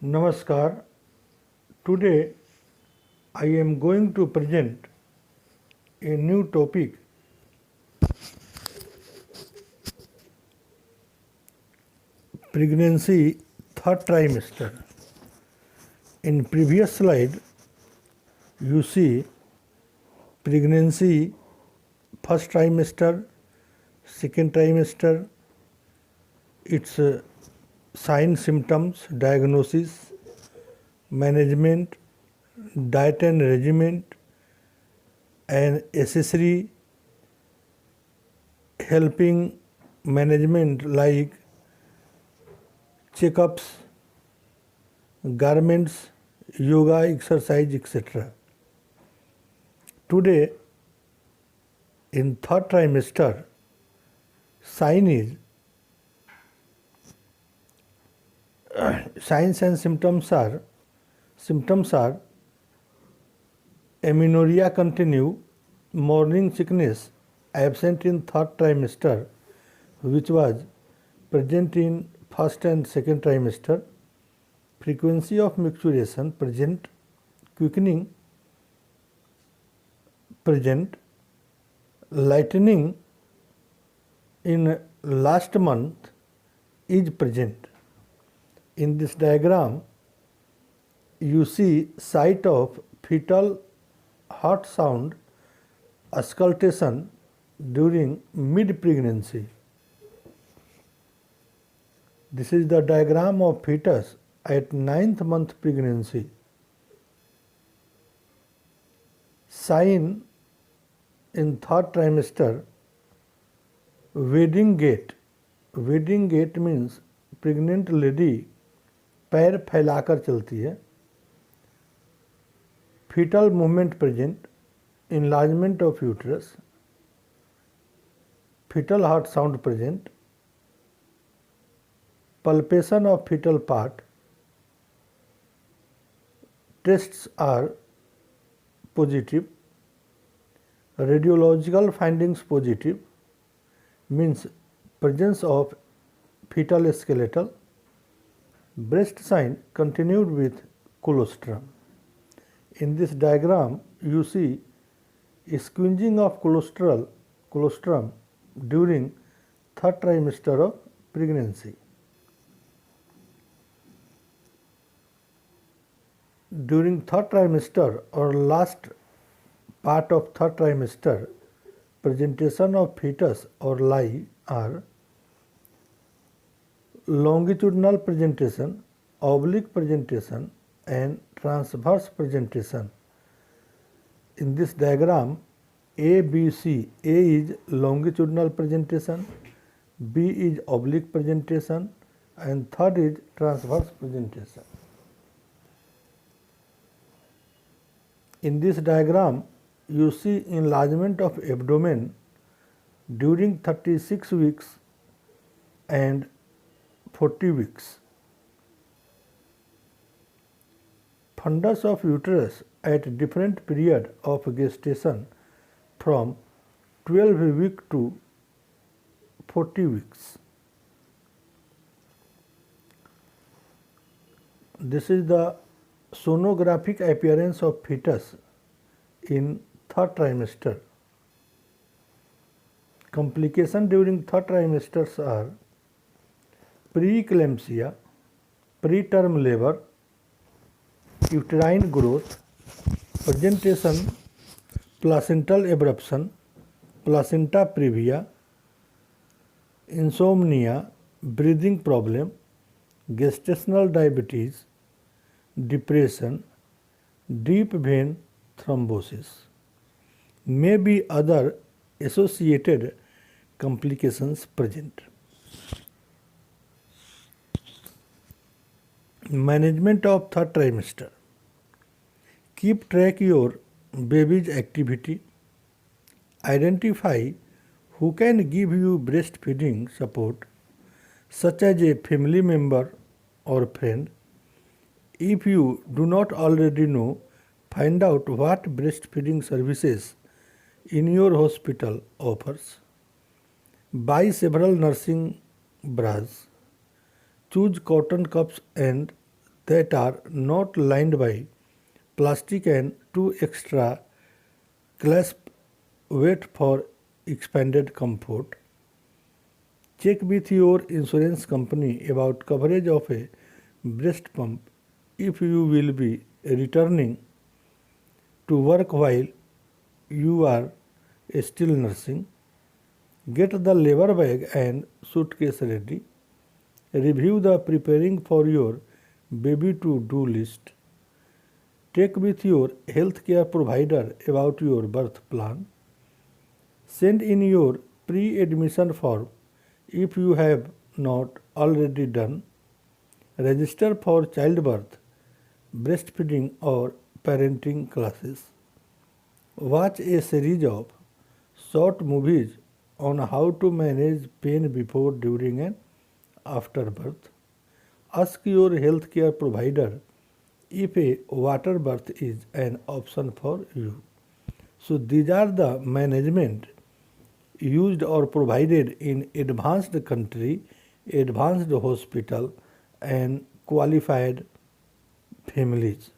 Namaskar. Today I am going to present a new topic, pregnancy third trimester. In previous slide you see pregnancy first trimester, second trimester, its sign, symptoms, diagnosis, management, diet and regimen, and accessory helping management like checkups, garments, yoga, exercise, etc. Today, in third trimester, signs and symptoms are amenorrhea continue, morning sickness absent in third trimester, which was present in first and second trimester, frequency of menstruation present, quickening present, lightening in last month is present. In this diagram, you see site of fetal heart sound auscultation during mid-pregnancy. This is the diagram of fetus at 9th month pregnancy. Sign in third trimester, wedding gait. Wedding gait means pregnant lady पैर फैलाकर चलती है. Fetal movement present, enlargement of uterus, fetal heart sound present, palpation of fetal part, tests are positive, radiological findings positive, means presence of fetal skeletal, breast sign continued with colostrum. In this diagram, you see squeezing of colostrum during third trimester of pregnancy. During third trimester or last part of third trimester, presentation of fetus or lie are longitudinal presentation, oblique presentation, and transverse presentation. In this diagram, A, B, C, A is longitudinal presentation, B is oblique presentation, and third is transverse presentation. In this diagram, you see enlargement of abdomen during 36 weeks and 40 weeks. Fundus of uterus at different period of gestation from 12 weeks to 40 weeks. This is the sonographic appearance of fetus in third trimester. Complications during third trimesters are preeclampsia, preterm labor, uterine growth, presentation, placental abruption, placenta previa, insomnia, breathing problem, gestational diabetes, depression, deep vein thrombosis. May be other associated complications present. Management of third trimester. Keep track your baby's activity. Identify who can give you breastfeeding support, such as a family member or friend. If you do not already know, find out what breastfeeding services in your hospital offers. Buy several nursing bras. Choose cotton cups and that are not lined by plastic and two extra clasp weight for expanded comfort. Check with your insurance company about coverage of a breast pump if you will be returning to work while you are still nursing. Get the labor bag and suitcase ready. Review the preparing for your baby to do list. Take with your healthcare provider about your birth plan. Send in your pre admission form if you have not already done. Register for childbirth, breastfeeding, or parenting classes. Watch a series of short movies on how to manage pain before, during, and after birth. Ask your healthcare provider if a water birth is an option for you. So these are the management used or provided in advanced country, advanced hospital, and qualified families.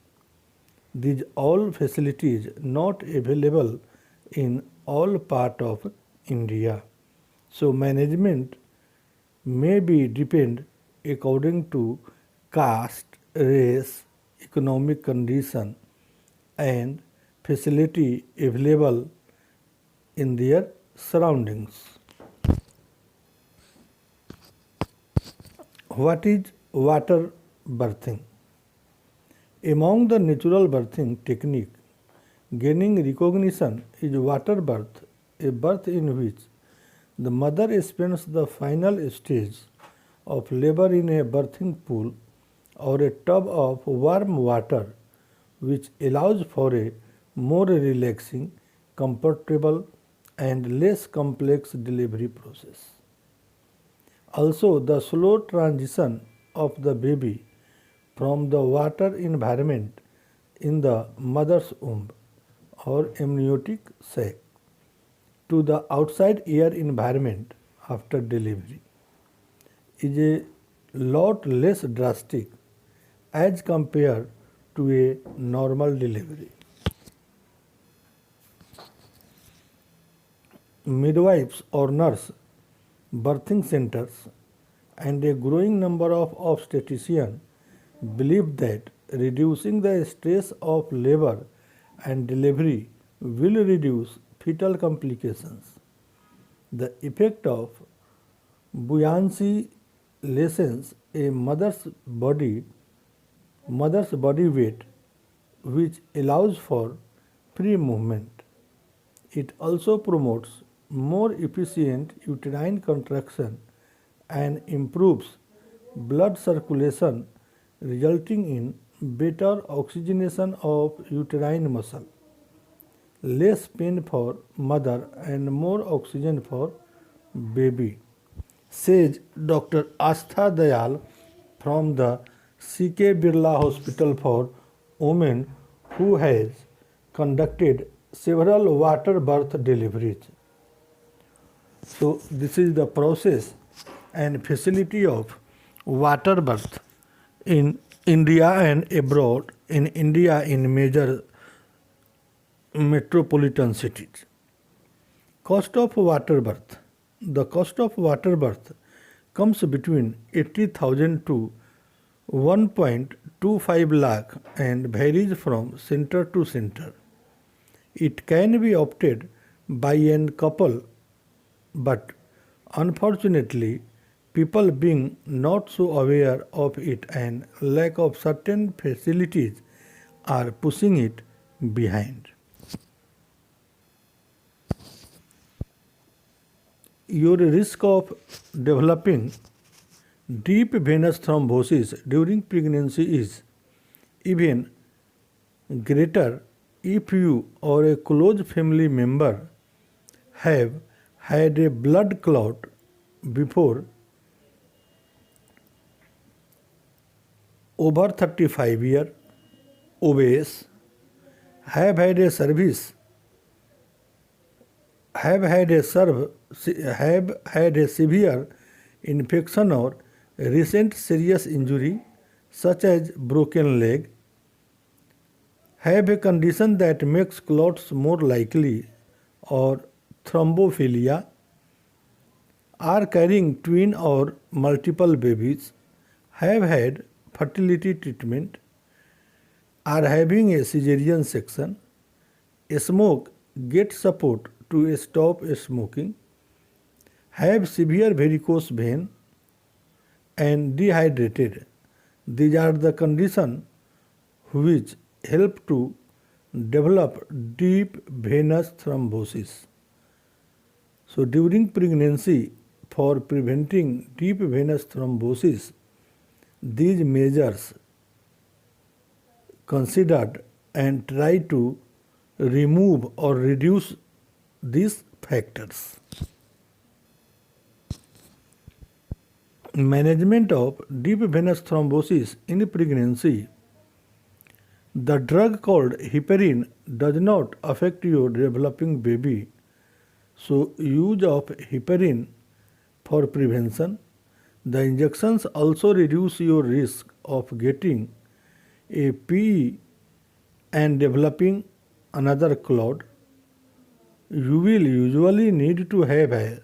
These all facilities not available in all part of India. So management may be depend according to caste, race, economic condition, and facility available in their surroundings. What is water birthing? Among the natural birthing technique gaining recognition is water birth, a birth in which the mother spends the final stage of labor in a birthing pool or a tub of warm water, which allows for a more relaxing, comfortable, and less complex delivery process. Also, the slow transition of the baby from the water environment in the mother's womb or amniotic sac to the outside air environment after delivery is a lot less drastic as compared to a normal delivery. Midwives or nurse birthing centers and a growing number of obstetricians believe that reducing the stress of labor and delivery will reduce fetal complications. The effect of buoyancy lessens a mother's body weight, which allows for free movement. It also promotes more efficient uterine contraction and improves blood circulation, resulting in better oxygenation of uterine muscle, less pain for mother, and more oxygen for baby, says Dr. Astha Dayal from the C.K. Birla Hospital for Women, who has conducted several water birth deliveries. So this is the process and facility of water birth in India and abroad, in India in major metropolitan cities. Cost of water birth. The cost of water birth comes between 80,000 to 1.25 lakh and varies from center to center. It can be opted by a couple, but unfortunately, people being not so aware of it and lack of certain facilities are pushing it behind. Your risk of developing deep venous thrombosis during pregnancy is even greater if you or a close family member have had a blood clot before, over 35 years, obese, have had a severe infection or recent serious injury such as broken leg, have a condition that makes clots more likely, or thrombophilia, are carrying twin or multiple babies, have had fertility treatment, are having a cesarean section, smoke, get support to stop smoking, have severe varicose vein, and dehydrated. These are the conditions which help to develop deep venous thrombosis. So during pregnancy, for preventing deep venous thrombosis, these measures considered and try to remove or reduce these factors. Management of deep venous thrombosis in pregnancy. The drug called heparin does not affect your developing baby, so use of heparin for prevention. The injections also reduce your risk of getting a PE and developing another clot. You will usually need to have a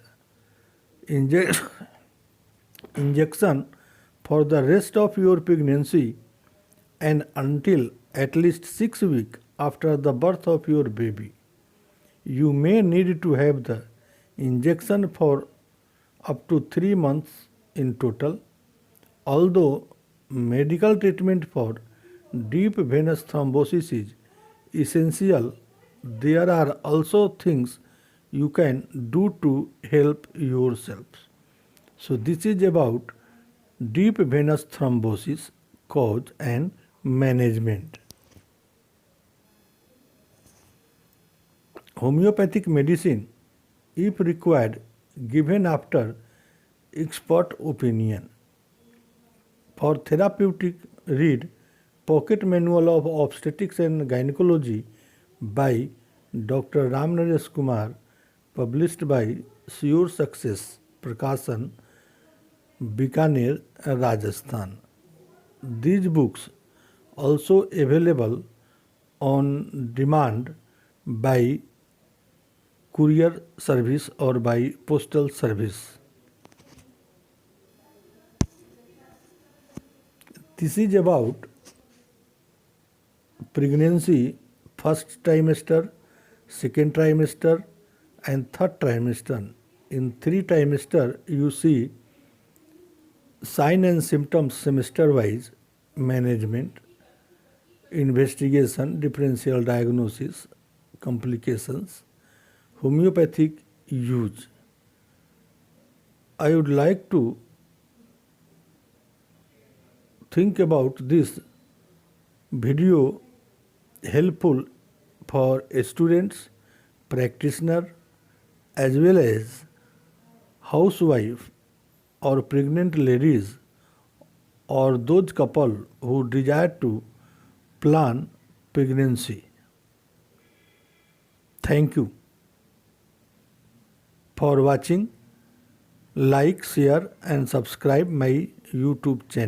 injection for the rest of your pregnancy and until at least 6 weeks after the birth of your baby. You may need to have the injection for up to 3 months in total. Although medical treatment for deep venous thrombosis is essential, there are also things you can do to help yourself. So this is about deep venous thrombosis, cause and management. Homeopathic medicine, if required, given after expert opinion. For therapeutic, read Pocket Manual of Obstetrics and Gynecology by Dr. Ram Naresh Kumar, published by Sure Success Prakashan, Bikaner, Rajasthan. These books also available on demand by courier service or by postal service. This is about pregnancy, first trimester, second trimester and third trimester. In 3 trimester you see sign and symptoms semester wise, management, investigation, differential diagnosis, complications, homeopathic use. I would like to think about this video helpful for students, practitioner as well as housewife or pregnant ladies or those couple who desire to plan pregnancy. Thank you for watching. Like, share and subscribe my YouTube channel.